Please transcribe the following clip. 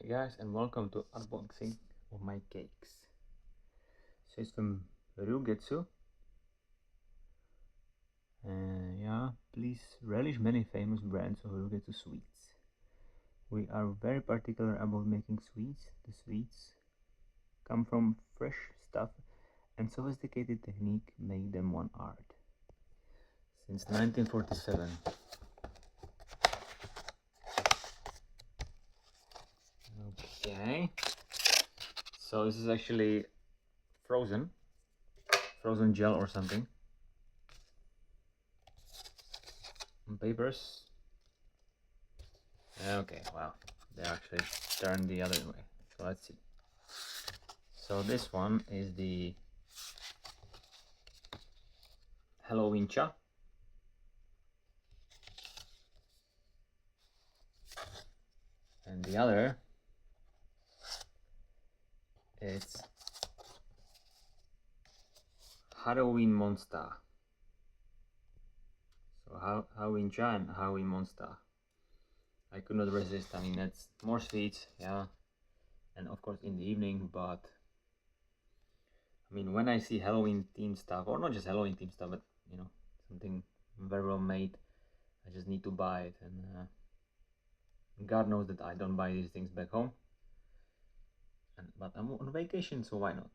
Hi guys, and welcome to unboxing of my cakes. So it's from Rugetsu. Yeah, please relish many famous brands of Rugetsu sweets. We are very particular about making sweets. The sweets come from fresh stuff and sophisticated technique make them one art. Since 1947. Okay. So this is actually frozen gel or something. Papers. Okay, wow, they actually turned the other way. So let's see. So this one is the Halloween cha. And the other, it's Halloween monster. So Halloween cha and Halloween monster. I could not resist. I mean, that's more sweets, yeah, and of course in the evening. But I mean, when I see Halloween themed stuff, or not just Halloween themed stuff, but you know, something very well made, I just need to buy it. And God knows that I don't buy these things back home. But I'm on vacation, so why not?